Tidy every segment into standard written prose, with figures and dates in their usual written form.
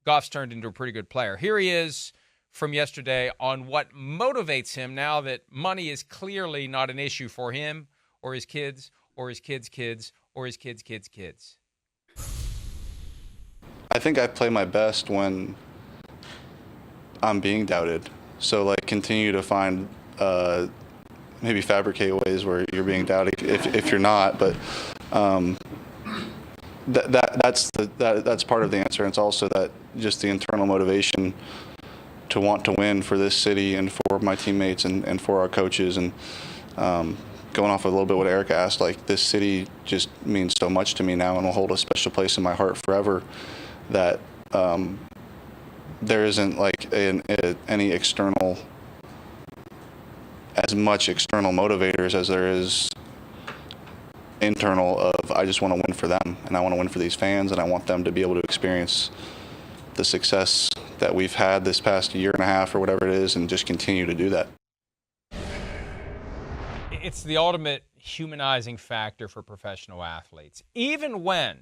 Goff's turned into a pretty good player. Here he is from yesterday on what motivates him now that money is clearly not an issue for him or his kids or his kids' kids or his kids' kids' kids. I think I play my best when I'm being doubted. So, like, continue to find, maybe fabricate ways where you're being doubted if you're not. But that's part of the answer. And it's also that just the internal motivation to want to win for this city and for my teammates and for our coaches. And going off a little bit what Erica asked, like, this city just means so much to me now and will hold a special place in my heart forever, that there isn't like any external, as much external motivators as there is internal of, I just want to win for them and I want to win for these fans and I want them to be able to experience the success that we've had this past year and a half or whatever it is and just continue to do that. It's the ultimate humanizing factor for professional athletes. Even when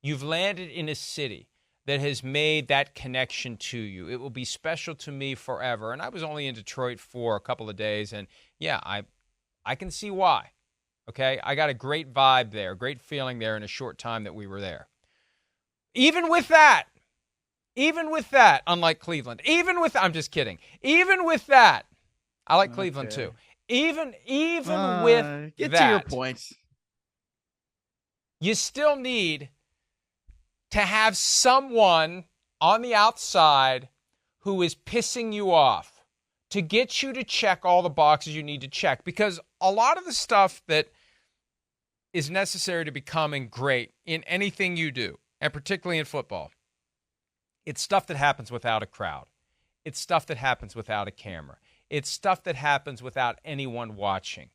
you've landed in a city that has made that connection to you, it will be special to me forever. And I was only in Detroit for a couple of days, and yeah, I can see why. Okay, I got a great vibe there, great feeling there in a short time that we were there. Even with that, unlike Cleveland, I'm just kidding. Even with that, I like Cleveland too. Even with get that, to your point. You still need to have someone on the outside who is pissing you off to get you to check all the boxes you need to check. Because a lot of the stuff that is necessary to becoming great in anything you do, and particularly in football, it's stuff that happens without a crowd. It's stuff that happens without a camera. It's stuff that happens without anyone watching.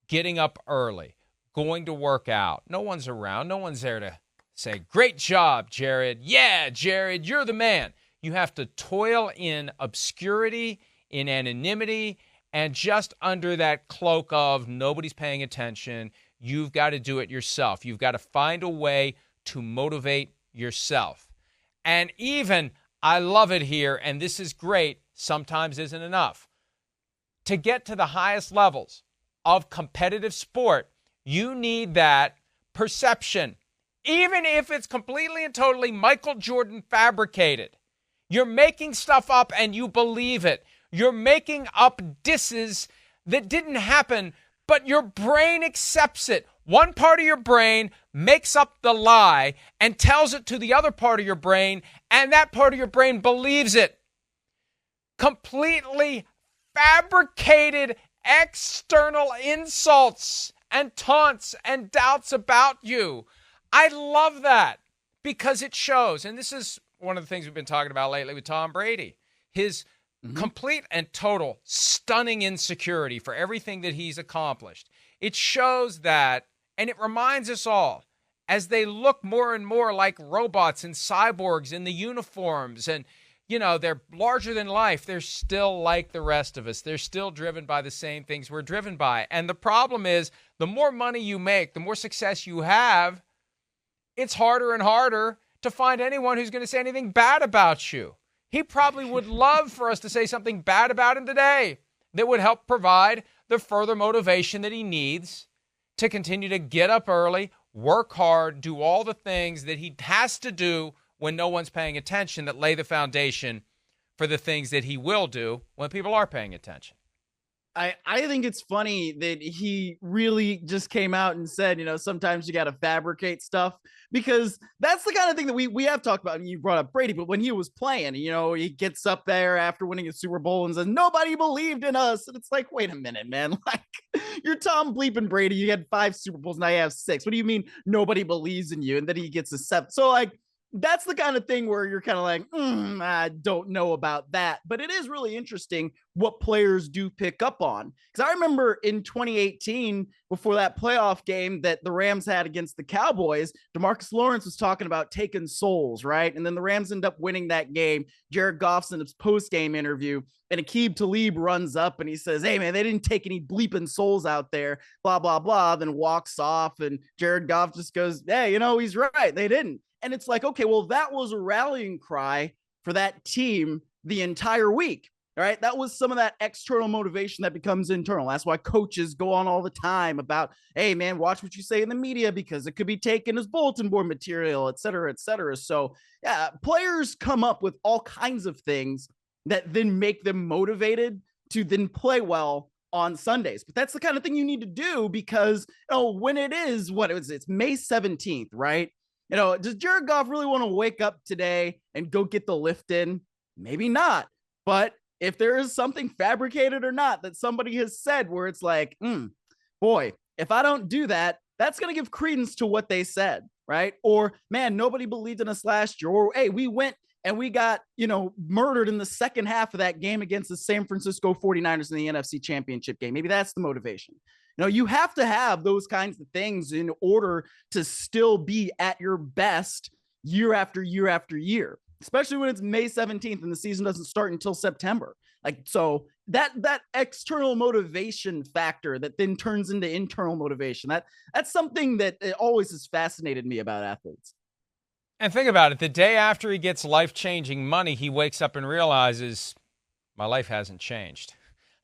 Getting up early, going to work out. No one's around. No one's there to say, great job, Jared. Yeah, Jared, you're the man. You have to toil in obscurity, in anonymity, and just under that cloak of nobody's paying attention. You've got to do it yourself. You've got to find a way to motivate yourself. And even, I love it here, and this is great, sometimes isn't enough. To get to the highest levels of competitive sport, you need that perception. Even if it's completely and totally Michael Jordan fabricated. You're making stuff up and you believe it. You're making up disses that didn't happen, but your brain accepts it. One part of your brain makes up the lie and tells it to the other part of your brain, and that part of your brain believes it. Completely fabricated external insults and taunts and doubts about you. I love that because it shows. And this is one of the things we've been talking about lately with Tom Brady. His complete and total stunning insecurity for everything that he's accomplished. It shows that, and it reminds us all, as they look more and more like robots and cyborgs in the uniforms and, you know, they're larger than life, they're still like the rest of us. They're still driven by the same things we're driven by. And the problem is, the more money you make, the more success you have, it's harder and harder to find anyone who's going to say anything bad about you. He probably would love for us to say something bad about him today that would help provide the further motivation that he needs to continue to get up early, work hard, do all the things that he has to do when no one's paying attention, that lay the foundation for the things that he will do when people are paying attention. I think it's funny that he really just came out and said, you know, sometimes you got to fabricate stuff, because that's the kind of thing that we have talked about. I mean, you brought up Brady, but when he was playing, you know, he gets up there after winning a Super Bowl and says, nobody believed in us. And it's like, wait a minute, man. Like, you're Tom bleeping Brady. You had 5 Super Bowls. Now you have 6. What do you mean nobody believes in you? And then he gets a 7. So, like, that's the kind of thing where you're kind of like, I don't know about that. But it is really interesting what players do pick up on. Because I remember in 2018, before that playoff game that the Rams had against the Cowboys, DeMarcus Lawrence was talking about taking souls, right? And then the Rams end up winning that game. Jared Goff's in his post-game interview, and Aqib Talib runs up and he says, hey, man, they didn't take any bleeping souls out there, blah, blah, blah, then walks off. And Jared Goff just goes, hey, you know, he's right. They didn't. And it's like, okay, well, that was a rallying cry for that team the entire week. All right. That was some of that external motivation that becomes internal. That's why coaches go on all the time about, hey, man, watch what you say in the media because it could be taken as bulletin board material, et cetera, et cetera. So, yeah, players come up with all kinds of things that then make them motivated to then play well on Sundays. But that's the kind of thing you need to do because, when it is, it's May 17th, right? Does Jared Goff really want to wake up today and go get the lift in? Maybe not. But if there is something fabricated or not that somebody has said where it's like, boy, if I don't do that, that's going to give credence to what they said, right? Or, man, nobody believed in us last year. Or, hey, we went and we got, murdered in the second half of that game against the San Francisco 49ers in the NFC Championship game. Maybe that's the motivation. You have to have those kinds of things in order to still be at your best year after year after year, especially when it's May 17th and the season doesn't start until September. So that external motivation factor that then turns into internal motivation, that's something that it always has fascinated me about athletes. And think about it. The day after he gets life-changing money, he wakes up and realizes my life hasn't changed.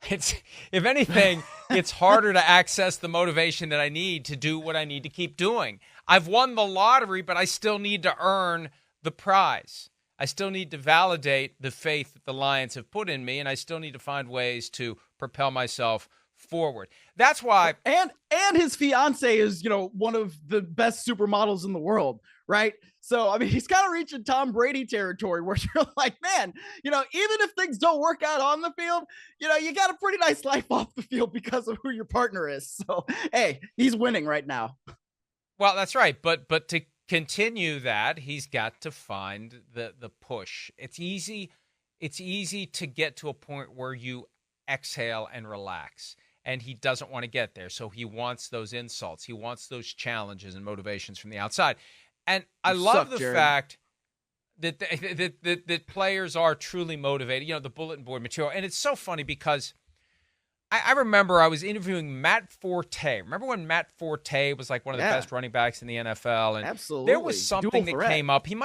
If anything, it's harder to access the motivation that I need to do what I need to keep doing. I've won the lottery, but I still need to earn the prize. I still need to validate the faith that the Lions have put in me, and I still need to find ways to propel myself forward. That's why. And his fiance is, one of the best supermodels in the world, right? So, I mean, he's kind of reaching Tom Brady territory where you're like, man, even if things don't work out on the field, you got a pretty nice life off the field because of who your partner is. So, hey, he's winning right now. Well, that's right. But to continue that, he's got to find the push. It's easy to get to a point where you exhale and relax. And he doesn't want to get there. So he wants those insults. He wants those challenges and motivations from the outside. And I love the fact that players are truly motivated, the bulletin board material. And it's so funny because I remember I was interviewing Matt Forte. Remember when Matt Forte was like one of the best running backs in the NFL? And absolutely. There was something that came up. He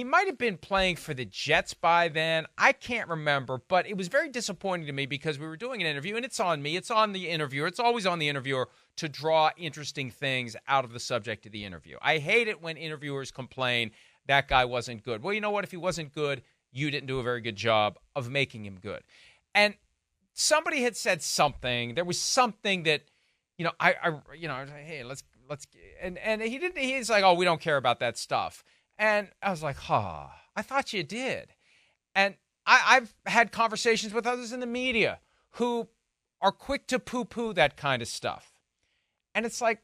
might have been playing for the Jets by then. I can't remember, but it was very disappointing to me because we were doing an interview, and it's on me. It's on the interviewer. It's always on the interviewer to draw interesting things out of the subject of the interview. I hate it when interviewers complain that guy wasn't good. Well, you know what? If he wasn't good, you didn't do a very good job of making him good. And somebody had said something. There was something that, I was like, hey, let's, and he didn't. He's like, oh, we don't care about that stuff. And I was like, I thought you did. And I've had conversations with others in the media who are quick to poo-poo that kind of stuff. And it's like,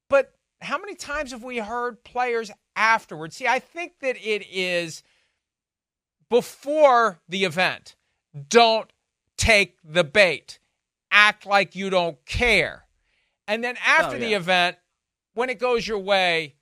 but how many times have we heard players afterwards? See, I think that it is before the event. Don't take the bait. Act like you don't care. And then after the event, when it goes your way,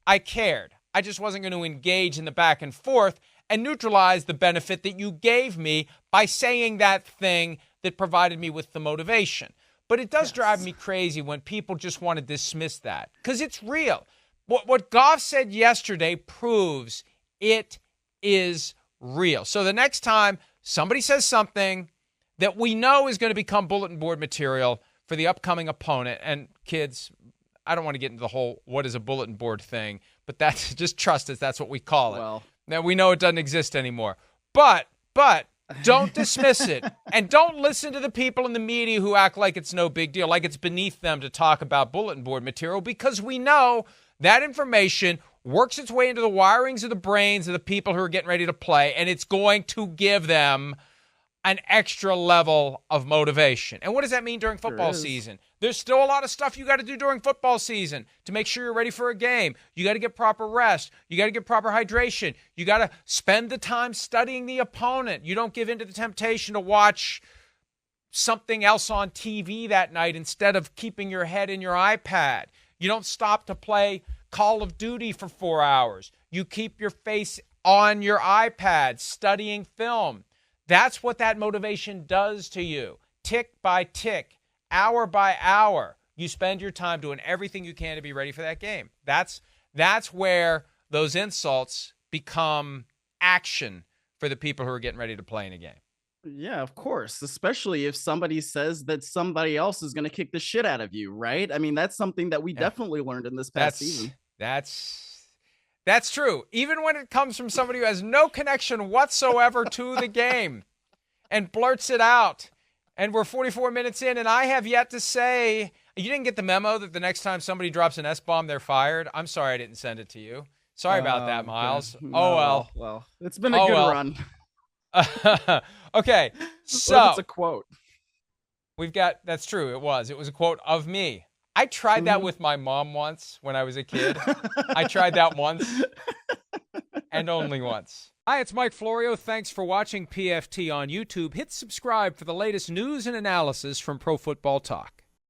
I cared. I just wasn't going to engage in the back and forth and neutralize the benefit that you gave me by saying that thing that provided me with the motivation. But it does drive me crazy when people just want to dismiss that because it's real. What Goff said yesterday proves it is real. So the next time somebody says something that we know is going to become bulletin board material for the upcoming opponent, and kids, I don't want to get into the whole what is a bulletin board thing, but that's just trust us. That's what we call it. Well, now we know it doesn't exist anymore, but don't dismiss it, and don't listen to the people in the media who act like it's no big deal, like it's beneath them to talk about bulletin board material, because we know that information works its way into the wirings of the brains of the people who are getting ready to play, and it's going to give them an extra level of motivation. And what does that mean during football season? There's still a lot of stuff you got to do during football season to make sure you're ready for a game. You got to get proper rest. You got to get proper hydration. You got to spend the time studying the opponent. You don't give in to the temptation to watch something else on TV that night instead of keeping your head in your iPad. You don't stop to play Call of Duty for 4 hours. You keep your face on your iPad studying film. That's what that motivation does to you. Tick by tick, hour by hour, you spend your time doing everything you can to be ready for that game. That's where those insults become action for the people who are getting ready to play in a game. Yeah, of course. Especially if somebody says that somebody else is going to kick the shit out of you, right? I mean, that's something that we definitely learned in this past season. That's true. Even when it comes from somebody who has no connection whatsoever to the game and blurts it out. And we're 44 minutes in, and I have yet to say, you didn't get the memo that the next time somebody drops an S-bomb, they're fired? I'm sorry I didn't send it to you. Sorry about that, Myles. Okay. Oh, well. Well, it's been a good run. Okay, so what if it's a quote. That's true. It was a quote of me. I tried that with my mom once when I was a kid. I tried that once and only once. Hi, it's Mike Florio. Thanks for watching PFT on YouTube. Hit subscribe for the latest news and analysis from Pro Football Talk.